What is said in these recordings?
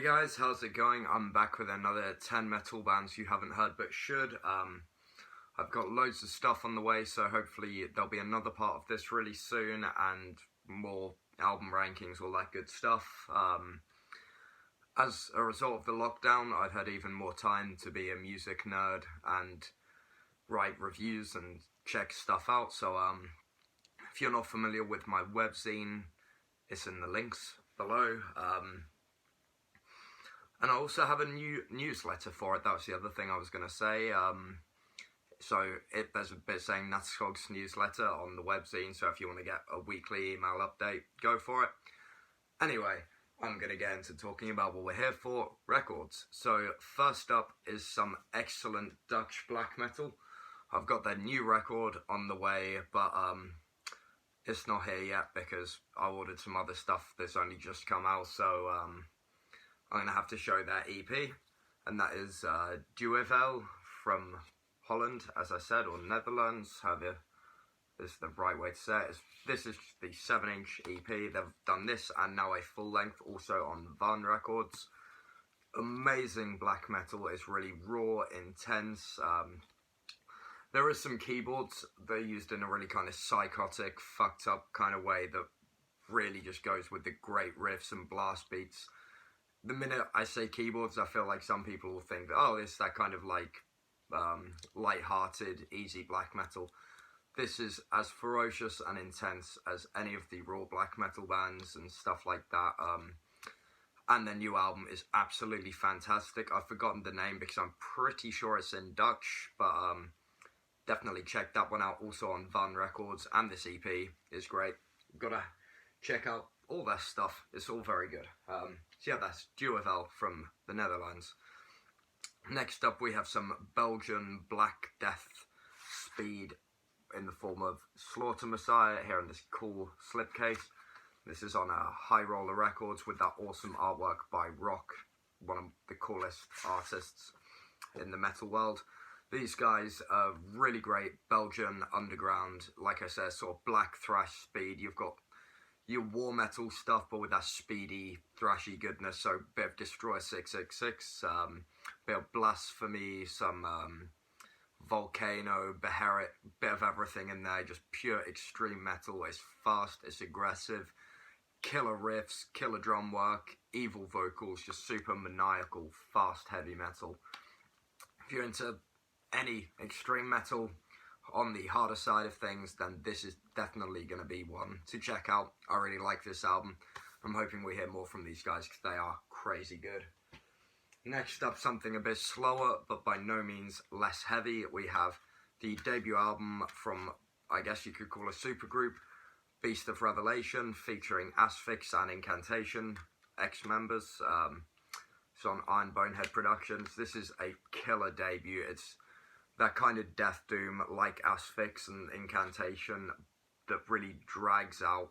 guys, how's it going? I'm back with another 10 metal bands you haven't heard but should. I've got loads of stuff on the way, so hopefully there'll be another part of this really soon and more album rankings, all that good stuff. As a result of the lockdown, I've had even more time to be a music nerd and write reviews and check stuff out. So if you're not familiar with my webzine, it's in the links below. And I also have a new newsletter for it. That was the other thing I was going to say. There's a bit saying Natskog's newsletter on the webzine, so if you want to get a weekly email update, go for it. Anyway, I'm going to get into talking about what we're here for, records. So first up is some excellent Dutch black metal. I've got their new record on the way, but it's not here yet because I ordered some other stuff that's only just come out, so I'm going to have to show their EP, and that is Duivel from Holland, as I said, or Netherlands, however is the right way to say it. This is the 7-inch EP. They've done this and now a full length also on Van Records. Amazing black metal. It's really raw, intense. There is some keyboards they're used in a really kind of psychotic, fucked up kind of way that really just goes with the great riffs and blast beats. The minute I say keyboards, I feel like some people will think that, oh, it's that kind of like light-hearted, easy black metal. This is as ferocious and intense as any of the raw black metal bands and stuff like that. And their new album is absolutely fantastic. I've forgotten the name because I'm pretty sure it's in Dutch, but definitely check that one out. Also on Van Records, and this EP is great. Gotta check out all their stuff. It's all very good. So yeah, that's Duivel from the Netherlands. Next up, we have some Belgian Black Death speed in the form of Slaughter Messiah here in this cool slipcase. This is on High Roller Records with that awesome artwork by Rock, one of the coolest artists in the metal world. These guys are really great Belgian underground, like I said, sort of black thrash speed. You've got your war metal stuff, but with that speedy, thrashy goodness. So a bit of Destroyer 666, bit of Blasphemy, some Volcano, Beherit, bit of everything in there. Just pure extreme metal. It's fast, it's aggressive, killer riffs, killer drum work, evil vocals, just super maniacal, fast, heavy metal. If you're into any extreme metal on the harder side of things, then this is definitely going to be one to check out. I really like this album. I'm hoping we hear more from these guys because they are crazy good. Next up, something a bit slower, but by no means less heavy. We have the debut album from, I guess you could call a supergroup, Beast of Revelation, featuring Asphyx and Incantation, ex-members. It's on Iron Bonehead Productions. This is a killer debut. It's that kind of death doom like Asphyx and Incantation that really drags out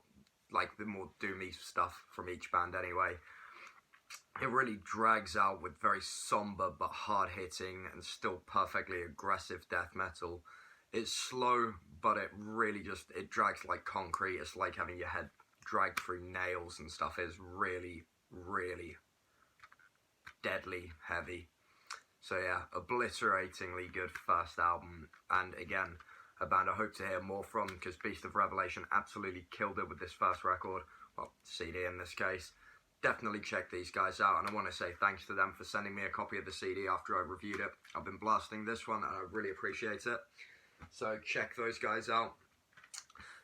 like the more doomy stuff from each band anyway. It really drags out with very somber but hard hitting and still perfectly aggressive death metal. It's slow, but it really just, it drags like concrete. It's like having your head dragged through nails and stuff. It's really, really deadly heavy. So yeah, obliteratingly good first album, and again, a band I hope to hear more from because Beast of Revelation absolutely killed it with this first record, well, CD in this case. Definitely check these guys out, and I want to say thanks to them for sending me a copy of the CD after I reviewed it. I've been blasting this one and I really appreciate it, so check those guys out.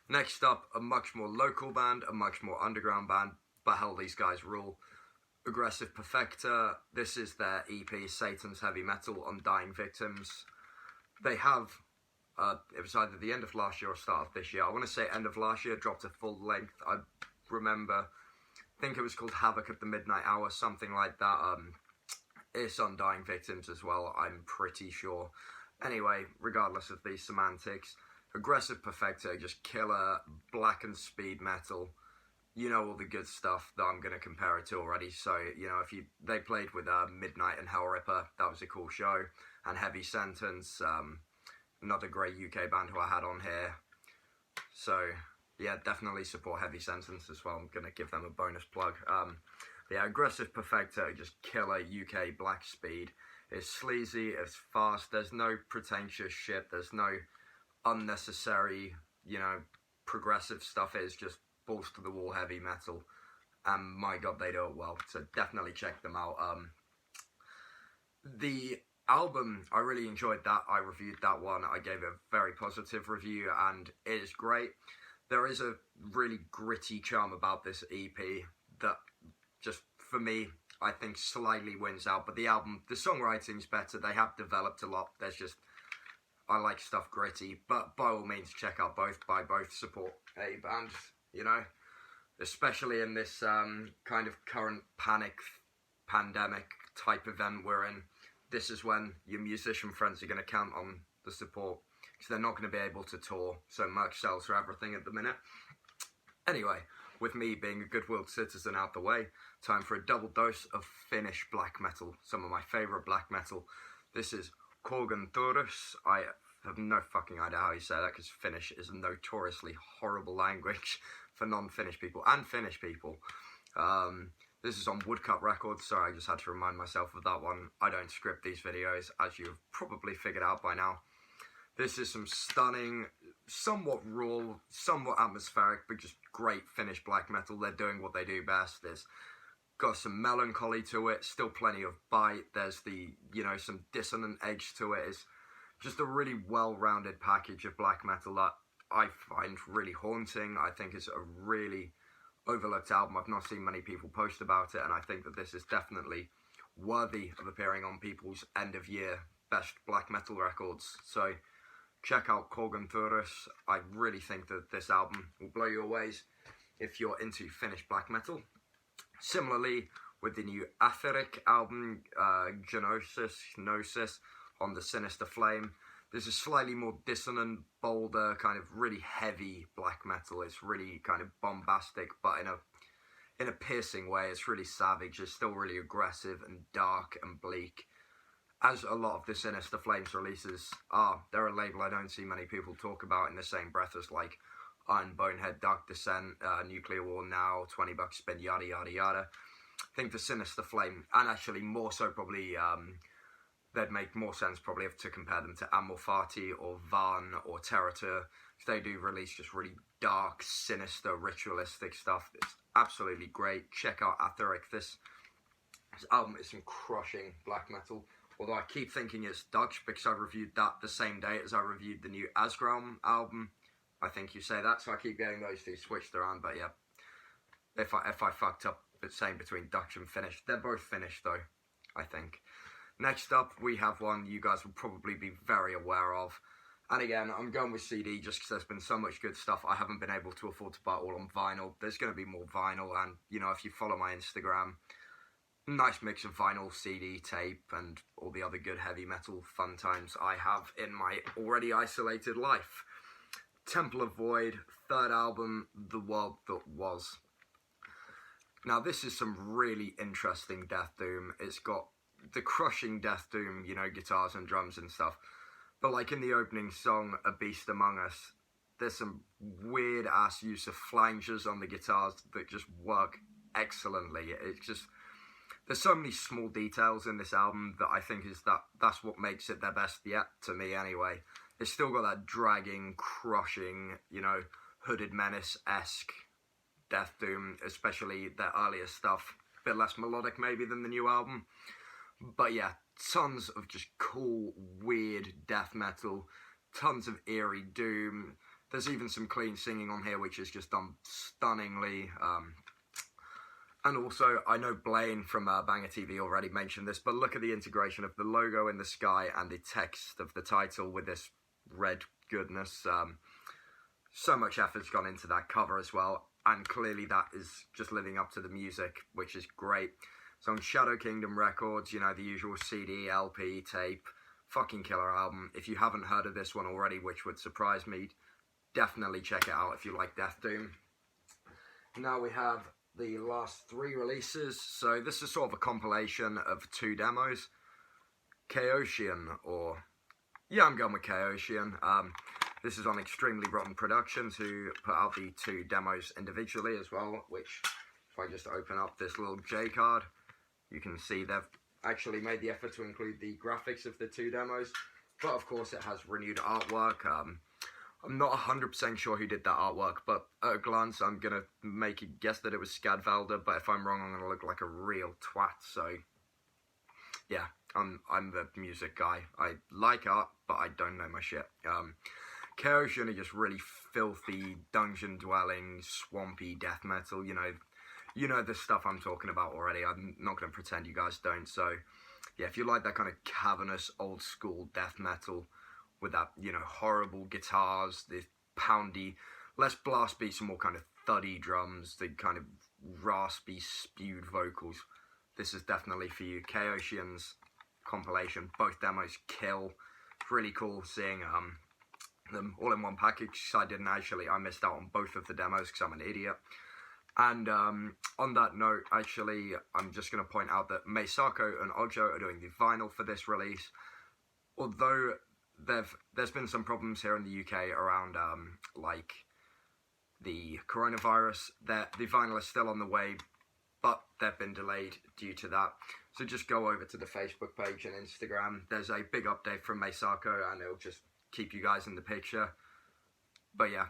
Next up, a much more local band, a much more underground band, but hell, these guys rule. Aggressive Perfector. This is their EP, Satan's Heavy Metal, on Dying Victims. They have, it was either the end of last year or start of this year. I want to say end of last year, dropped a full length. I remember, I think it was called Havoc at the Midnight Hour, something like that. It's on Dying Victims as well, I'm pretty sure. Anyway, regardless of these semantics, Aggressive Perfector, just killer black and speed metal. You know all the good stuff that I'm going to compare it to already. So, you know, they played with Midnight and Hellripper, that was a cool show. And Heavy Sentence, another great UK band who I had on here. So, yeah, definitely support Heavy Sentence as well. I'm going to give them a bonus plug. But yeah, aggressive Perfector, just killer UK black speed. It's sleazy, it's fast, there's no pretentious shit, there's no unnecessary, you know, progressive stuff. It's just balls to the wall heavy metal. And my god, they do it well. So definitely check them out. The album, I really enjoyed that. I reviewed that one. I gave it a very positive review, and it is great. There is a really gritty charm about this EP that just, for me, I think slightly wins out. But the album, the songwriting's better. They have developed a lot. There's just, I like stuff gritty. But by all means, check out both. Buy both. Support a band, you know. Especially in this kind of current pandemic type event we're in. This is when your musician friends are going to count on the support, because they're not going to be able to tour, so merch sells for everything at the minute. Anyway, with me being a good-willed citizen out the way, time for a double dose of Finnish black metal, some of my favourite black metal. This is Korgonthurus. I have no fucking idea how you say that, because Finnish is a notoriously horrible language for non-Finnish people, and Finnish people. This is on Woodcut Records. Sorry, I just had to remind myself of that one. I don't script these videos, as you've probably figured out by now. This is some stunning, somewhat raw, somewhat atmospheric, but just great Finnish black metal. They're doing what they do best. There's got some melancholy to it, still plenty of bite. There's the, you know, some dissonant edge to it. It's just a really well-rounded package of black metal that I find really haunting. I think it's a really overlooked album. I've not seen many people post about it, and I think that this is definitely worthy of appearing on people's end of year best black metal records. So check out Korgonthurus. I really think that this album will blow you away if you're into Finnish black metal. Similarly, with the new Aethyrick album, Gnosis, on the Sinister Flame. This is slightly more dissonant, bolder, kind of really heavy black metal. It's really kind of bombastic, but in a piercing way. It's really savage. It's still really aggressive and dark and bleak, as a lot of the Sinister Flames releases are. They're a label I don't see many people talk about in the same breath as like Iron Bonehead, Dark Descent, Nuclear War Now, 20 Bucks Spin, yada yada yada. I think the Sinister Flame, and actually more so probably, they'd make more sense probably to compare them to Amorphati or Van or Terratur. They do release just really dark, sinister, ritualistic stuff. It's absolutely great. Check out Aethyrick. This album is some crushing black metal. Although I keep thinking it's Dutch because I reviewed that the same day as I reviewed the new Asgrim album. I think you say that, so I keep getting those two switched around. But yeah, if I fucked up saying between Dutch and Finnish, they're both Finnish though, I think. Next up, we have one you guys will probably be very aware of. And again, I'm going with CD just because there's been so much good stuff I haven't been able to afford to buy all on vinyl. There's going to be more vinyl, and, you know, if you follow my Instagram, nice mix of vinyl, CD, tape, and all the other good heavy metal fun times I have in my already isolated life. Temple of Void, third album, The World That Was. Now, this is some really interesting death doom. It's got the crushing death doom, you know, guitars and drums and stuff. But like in the opening song, A Beast Among Us, there's some weird ass use of flanges on the guitars that just work excellently. It's just, there's so many small details in this album that I think that's what makes it their best yet, to me anyway. It's still got that dragging, crushing, you know, Hooded Menace-esque death doom, especially their earlier stuff. A bit less melodic maybe than the new album. But yeah, tons of just cool, weird death metal, tons of eerie doom. There's even some clean singing on here, which is just done stunningly. And also, I know Blaine from Banger TV already mentioned this, but look at the integration of the logo in the sky and the text of the title with this red goodness. So much effort's gone into that cover as well, and clearly that is just living up to the music, which is great. It's on Shadow Kingdom Records, you know, the usual CD, LP, tape, fucking killer album. If you haven't heard of this one already, which would surprise me, definitely check it out if you like Death Doom. Now we have the last three releases. So this is sort of a compilation of two demos. Chaotian, or... yeah, I'm going with Chaotian. This is on Extremely Rotten Productions, who put out the two demos individually as well, which... if if I just open up this little J card, you can see they've actually made the effort to include the graphics of the 2 demos, but of course it has renewed artwork. I'm not 100% sure who did that artwork, but at a glance I'm going to make a guess that it was Skadvalder, but if I'm wrong I'm going to look like a real twat, so yeah, I'm the music guy. I like art, but I don't know my shit. Chaotian are just really filthy, dungeon-dwelling, swampy death metal, you know the stuff I'm talking about already. I'm not going to pretend you guys don't, so yeah, if you like that kind of cavernous, old-school death metal, with that, horrible guitars, the poundy, less blast beats and more kind of thuddy drums, the kind of raspy, spewed vocals. This is definitely for you. Chaotian's compilation, both demos kill. Really cool seeing them all in one package. I missed out on both of the demos because I'm an idiot. And on that note, actually, I'm just going to point out that Meisako and Ojo are doing the vinyl for this release. Although there's been some problems here in the UK around like the coronavirus. The vinyl is still on the way, but they've been delayed due to that. So just go over to the Facebook page and Instagram. There's a big update from Meisako, and it'll just keep you guys in the picture. But yeah,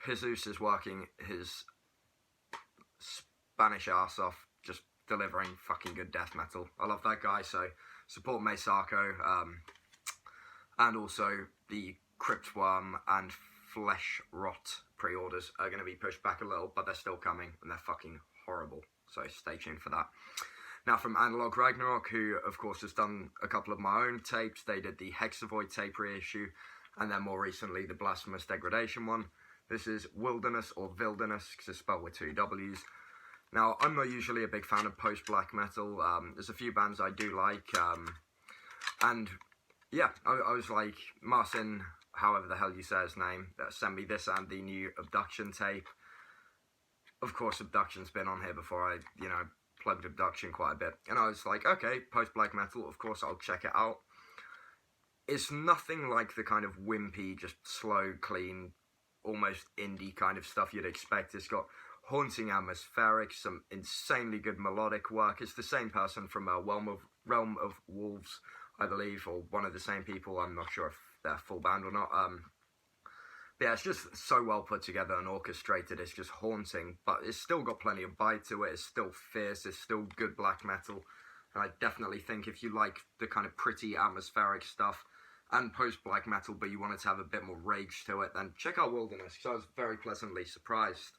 Jesus is working his Spanish ass off, just delivering fucking good death metal. I love that guy, so support Meisako. And also, the Cryptworm and Flesh Rot pre-orders are going to be pushed back a little, but they're still coming, and they're fucking horrible. So stay tuned for that. Now, from Analog Ragnarok, who, of course, has done a couple of my own tapes. They did the Hexavoid tape reissue, and then more recently, the Blasphemous Degradation one. This is Wilderness, or Vilderness, because it's spelled with 2 W's. Now, I'm not usually a big fan of post-black metal. There's a few bands I do like, and yeah, I was like, Marcin, however the hell you say his name, sent me this and the new Abduction tape. Of course, Abduction's been on here before. I, plugged Abduction quite a bit. And I was like, okay, post-black metal, of course I'll check it out. It's nothing like the kind of wimpy, just slow, clean, almost indie kind of stuff you'd expect. It's got haunting atmospheric, some insanely good melodic work. It's the same person from Realm of Wolves, I believe, or one of the same people. I'm not sure if they're full band or not. But yeah, it's just so well put together and orchestrated. It's just haunting, but it's still got plenty of bite to it. It's still fierce. It's still good black metal. And I definitely think if you like the kind of pretty atmospheric stuff and post-black metal, but you wanted to have a bit more rage to it, then check out Wilderness, because I was very pleasantly surprised.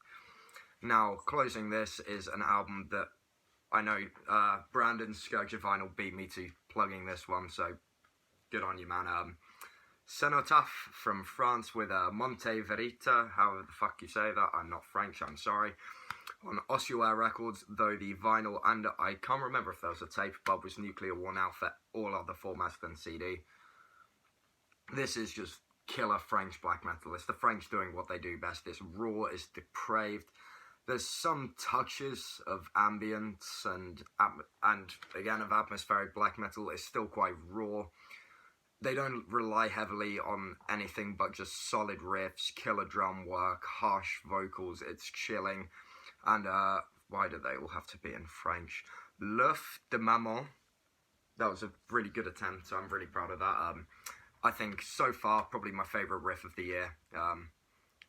Now, closing this is an album that I know Brandon Scourge of Vinyl beat me to plugging this one, so good on you, man. Cénotaphe from France with Monte Verita, however the fuck you say that. I'm not French, I'm sorry. On Ossuaire Records, though the vinyl and I can't remember if there was a tape, but was nuclear worn out for all other formats than CD. This is just killer French black metal. It's the French doing what they do best. It's raw, it's depraved. There's some touches of ambience and again of atmospheric black metal. It's still quite raw. They don't rely heavily on anything but just solid riffs, killer drum work, harsh vocals. It's chilling. And why do they all have to be in French? L'œuf de maman. That was a really good attempt, so I'm really proud of that. I think so far probably my favourite riff of the year.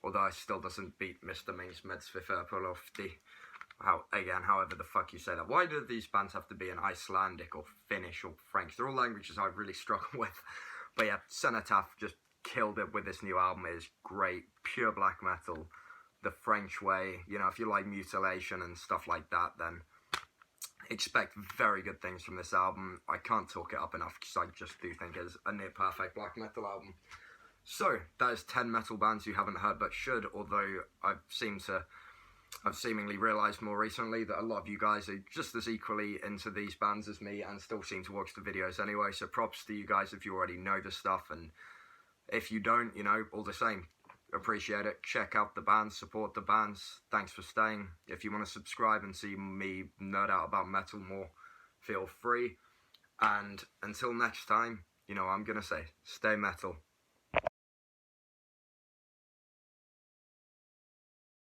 Although it still doesn't beat Mr. Mings Medsvifer Polofti. However the fuck you say that. Why do these bands have to be in Icelandic or Finnish or French? They're all languages I really struggle with. But yeah, Cénotaphe just killed it with this new album. It is great. Pure black metal. The French way. If you like mutilation and stuff like that, then expect very good things from this album. I can't talk it up enough because I just do think it's a near perfect black metal album. So, that is 10 metal bands you haven't heard but should, although I've seemingly realised more recently that a lot of you guys are just as equally into these bands as me and still seem to watch the videos anyway, so props to you guys if you already know the stuff, and if you don't, all the same, appreciate it. Check out the bands, support the bands, thanks for staying. If you want to subscribe and see me nerd out about metal more, feel free, and until next time, I'm going to say, stay metal.